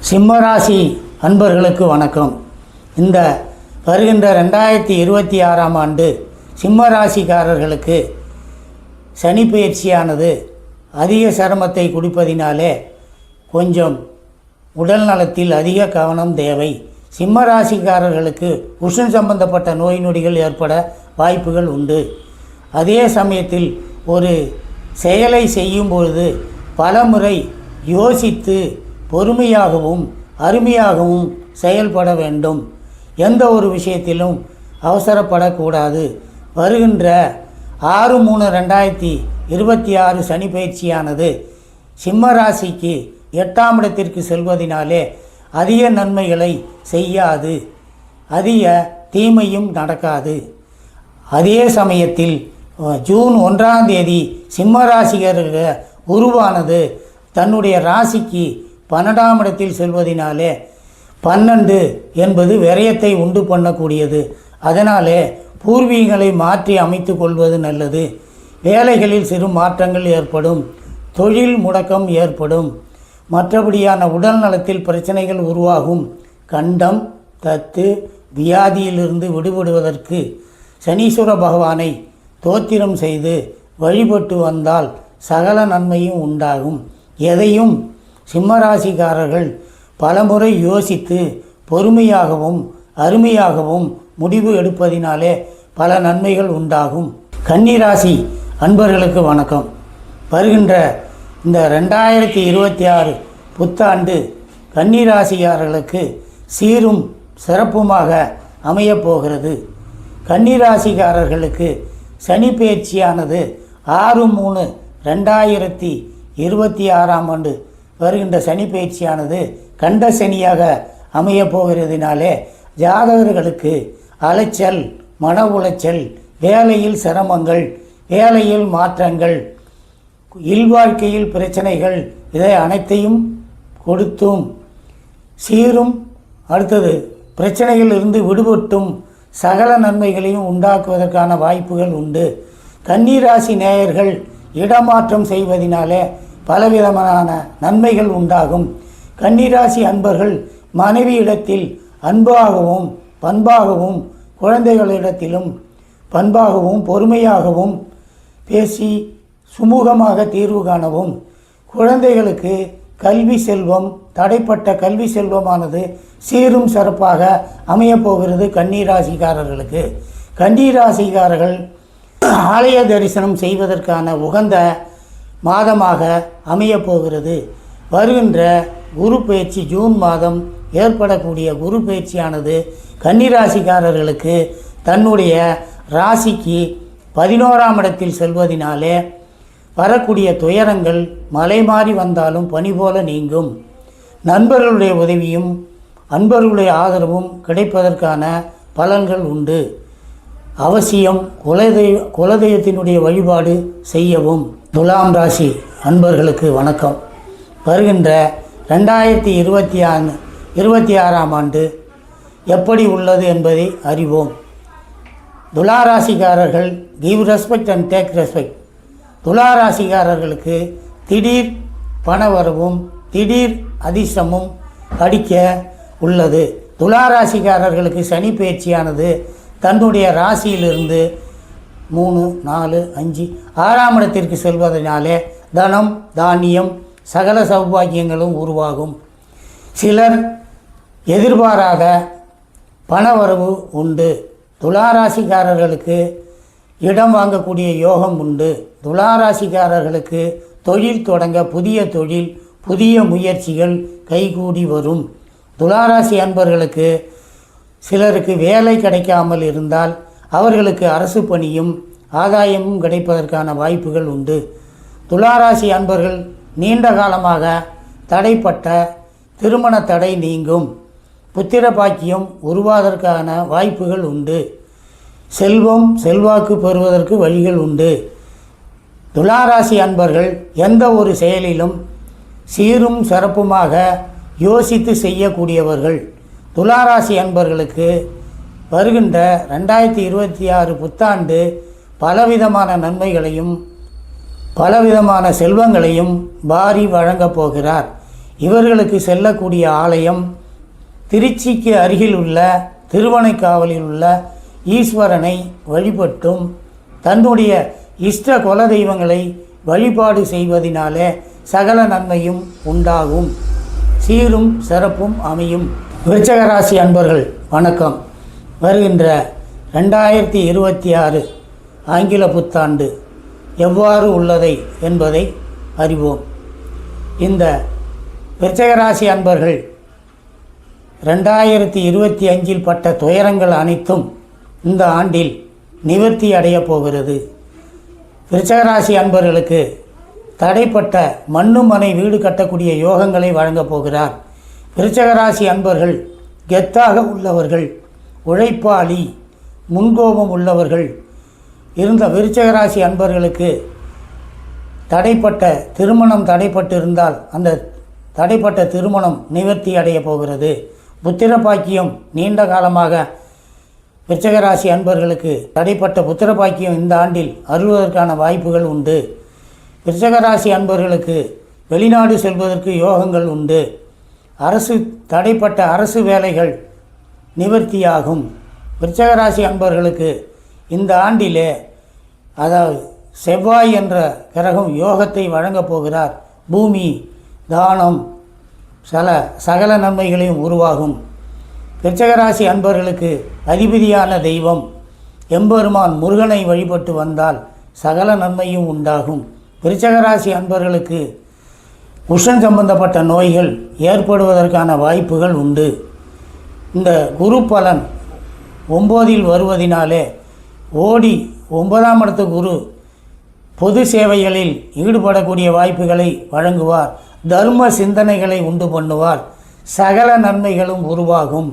சிம்மராசி அன்பர்களுக்கு வணக்கம். இந்த வருகின்ற 2026ஆம் ஆண்டு சிம்மராசிக்காரர்களுக்கு சனி பயிற்சியானது அதிக சிரமத்தை கொடுப்பதினாலே கொஞ்சம் உடல் நலத்தில் அதிக கவனம் தேவை. சிம்மராசிக்காரர்களுக்கு உஷ்ணம் சம்பந்தப்பட்ட நோய் நொடிகள் ஏற்பட வாய்ப்புகள் உண்டு. அதே சமயத்தில் ஒரு செயலை செய்யும் பொழுது பலமுறை யோசித்து பொறுமையாகவும் அருமையாகவும் செயல்பட வேண்டும். எந்த ஒரு விஷயத்திலும் அவசரப்படக்கூடாது. வருகின்ற 6/3/2026 சனி பயிற்சியானது சிம்ம ராசிக்கு 8ஆம் இடத்திற்கு செல்வதினாலே அதிக நன்மைகளை செய்யாது, அதிக தீமையும் நடக்காது. அதே சமயத்தில் ஜூன் 1ஆம் தேதி சிம்ம ராசிகருக்கு உருவானது தன்னுடைய ராசிக்கு 12ஆம் இடத்தில் செல்வதினாலே 12 என்பது விரயத்தை உண்டு பண்ணக்கூடியது. அதனாலே பூர்வீகங்களை மாற்றி அமைத்து கொள்வது நல்லது. வேலைகளில் சிறு மாற்றங்கள் ஏற்படும், தொழில் முடக்கம் ஏற்படும், மற்றபடியான உடல் நலத்தில் பிரச்சனைகள் உருவாகும். கண்டம் தத்து வியாதியிலிருந்து விடுபடுவதற்கு சனீஸ்வர பகவானை தோத்திரம் செய்து வழிபட்டு வந்தால் சகல நன்மையும் உண்டாகும். எதையும் சிம்மராசிக்காரர்கள் பலமுறை யோசித்து பொறுமையாகவும் அருமையாகவும் முடிவு எடுப்பதினாலே பல நன்மைகள் உண்டாகும். கன்னிராசி அன்பர்களுக்கு வணக்கம். வருகின்ற இந்த 2026 புத்தாண்டு கன்னிராசிக்காரர்களுக்கு சீரும் சிறப்புமாக அமையப்போகிறது. கன்னிராசிக்காரர்களுக்கு சனி பயிற்சியானது 6/3/2026ஆம் ஆண்டு வருகின்ற சனி பயிற்சியானது கண்ட சனியாக அமையப் போகிறதுனாலே ஜாதகர்களுக்கு அலைச்சல், மன உளைச்சல், வேலையில் சிரமங்கள், வேலையில் மாற்றங்கள், இல்வாழ்க்கையில் பிரச்சனைகள், இதை அனைத்தையும் கொடுத்தும் சீரும் அடுத்தது பிரச்சனைகளிலிருந்து விடுபட்டும் சகல நன்மைகளையும் உண்டாக்குவதற்கான வாய்ப்புகள் உண்டு. கன்னிராசி நேயர்கள் இடமாற்றம் செய்வதனாலே பலவிதமான நன்மைகள் உண்டாகும். கன்னிராசி அன்பர்கள் மனைவியிடத்தில் அன்பாகவும் பண்பாகவும் குழந்தைகளிடத்திலும் பண்பாகவும் பொறுமையாகவும் பேசி சுமூகமாக தீர்வு காணவும், குழந்தைகளுக்கு கல்வி செல்வம், தடைப்பட்ட கல்வி செல்வமானது சீரும் சிறப்பாக அமையப்போகிறது. கன்னிராசிக்காரர்களுக்கு கன்னிராசிக்காரர்கள் ஆலய தரிசனம் செய்வதற்கான உகந்த மாதமாக அமையப்போகிறது. வருகின்ற குரு பயிற்சி ஜூன் மாதம் ஏற்படக்கூடிய குரு பயிற்சியானது கன்னிராசிக்காரர்களுக்கு தன்னுடைய ராசிக்கு 11ஆம் இடத்தில் செல்வதினாலே வரக்கூடிய துயரங்கள் மலை மாறி வந்தாலும் பனி போல நீங்கும். நண்பர்களுடைய உதவியும் அன்பர்களுடைய ஆதரவும் கிடைப்பதற்கான பலன்கள் உண்டு. அவசியம் குலதெய்வத்தினுடைய வழிபாடு செய்யவும். துலாம் ராசி அன்பர்களுக்கு வணக்கம். வருகின்ற 2026ஆம் ஆண்டு எப்படி உள்ளது என்பதை அறிவோம். துளாராசிக்காரர்கள் give respect and take respect. துளாராசிக்காரர்களுக்கு திடீர் பணவரவும் திடீர் அதிர்ஷ்டமும் அடிக்க உள்ளது. துளாராசிக்காரர்களுக்கு சனி பயிற்சியானது தன்னுடைய ராசியிலிருந்து 3, 4, 5, 6ஆம் இடத்திற்கு செல்வதனாலே தனம், தானியம், சகல சௌபாகியங்களும் உருவாகும். சிலர் எதிர்பாராத பணவரவு உண்டு. துளாராசிக்காரர்களுக்கு இடம் வாங்கக்கூடிய யோகம் உண்டு. துளாராசிக்காரர்களுக்கு தொழில் தொடங்க புதிய தொழில், புதிய முயற்சிகள் கைகூடி வரும். துளாராசி அன்பர்களுக்கு சிலருக்கு வேலை கிடைக்காமல் இருந்தால் அவர்களுக்கு அரசு பணியும் ஆதாயமும் கிடைப்பதற்கான வாய்ப்புகள் உண்டு. துளாராசி அன்பர்கள் நீண்ட காலமாக தடைப்பட்ட திருமண தடை நீங்கும். புத்திர பாக்கியம் உருவாவதற்கான வாய்ப்புகள் உண்டு. செல்வம் செல்வாக்கு பெறுவதற்கு வழிகள் உண்டு. துளாராசி அன்பர்கள் எந்த ஒரு செயலிலும் சீரும் சிறப்புமாக யோசித்து செய்யக்கூடியவர்கள். துளாராசி அன்பர்களுக்கு வருகின்ற 2026 புத்தாண்டு பலவிதமான நன்மைகளையும் பலவிதமான செல்வங்களையும் வாரி வழங்கப் போகிறார். இவர்களுக்கு செல்லக்கூடிய ஆலயம் திருச்சிக்கு அருகில் உள்ள திருவனைக்காவலில் உள்ள ஈஸ்வரனை வழிபட்டும் தன்னுடைய இஷ்ட குல தெய்வங்களை வழிபாடு செய்வதினாலே சகல நன்மையும் உண்டாகும், சீரும் சிறப்பும் அமையும். விருச்சிக ராசி அன்பர்கள் வணக்கம். வருகின்ற 2026 ஆங்கில புத்தாண்டு எவ்வாறு உள்ளதை என்பதை அறிவோம். இந்த விருச்சிக ராசி அன்பர்கள் 2025 பட்ட துயரங்கள் அனைத்தும் இந்த ஆண்டில் நிவர்த்தி அடையப் போகிறது. விருச்சிக ராசி அன்பர்களுக்கு தடைப்பட்ட மண்ணு மனை வீடு கட்டக்கூடிய யோகங்களை வழங்கப் போகிறார். விருச்சிக ராசி அன்பர்கள் கெத்தாக உள்ளவர்கள், உழைப்பாளி, முன்கோபம் உள்ளவர்கள் இருந்த விருச்சிக ராசி அன்பர்களுக்கு தடைப்பட்ட திருமணம் தடைப்பட்டு இருந்தால் அந்த தடைப்பட்ட திருமணம் நிவர்த்தி அடையப் போகிறது. புத்திர பாக்கியம் நீண்ட காலமாக விருச்சிக ராசி அன்பர்களுக்கு தடைப்பட்ட புத்திர பாக்கியம் இந்த ஆண்டில் அருள்வதற்கான வாய்ப்புகள் உண்டு. விருச்சிக ராசி அன்பர்களுக்கு வெளிநாடு செல்வதற்கு யோகங்கள் உண்டு. தடைப்பட்ட அரசு வேலைகள் நிவர்த்தியாகும். விருச்சிக ராசி அன்பர்களுக்கு இந்த ஆண்டிலே அதாவது செவ்வாய் என்ற கிரகம் யோகத்தை வழங்கப் போகிறார். பூமி தானம் சகல நன்மைகளையும் உருவாகும். விருச்சிக ராசி அன்பர்களுக்கு அதிபதியான தெய்வம் எம்பெருமான் முருகனை வழிபட்டு வந்தால் சகல நன்மையும் உண்டாகும். விருச்சிக ராசி அன்பர்களுக்கு உஷ்ணம் சம்பந்தப்பட்ட நோய்கள் ஏற்படுவதற்கான வாய்ப்புகள் உண்டு. இந்த குரு பலன் 9 வருவதினாலே ஓடி 9ஆம் இடத்து குரு பொது சேவைகளில் ஈடுபடக்கூடிய வாய்ப்புகளை வழங்குவார். தர்ம சிந்தனைகளை உண்டு பண்ணுவார். சகல நன்மைகளும் உருவாகும்.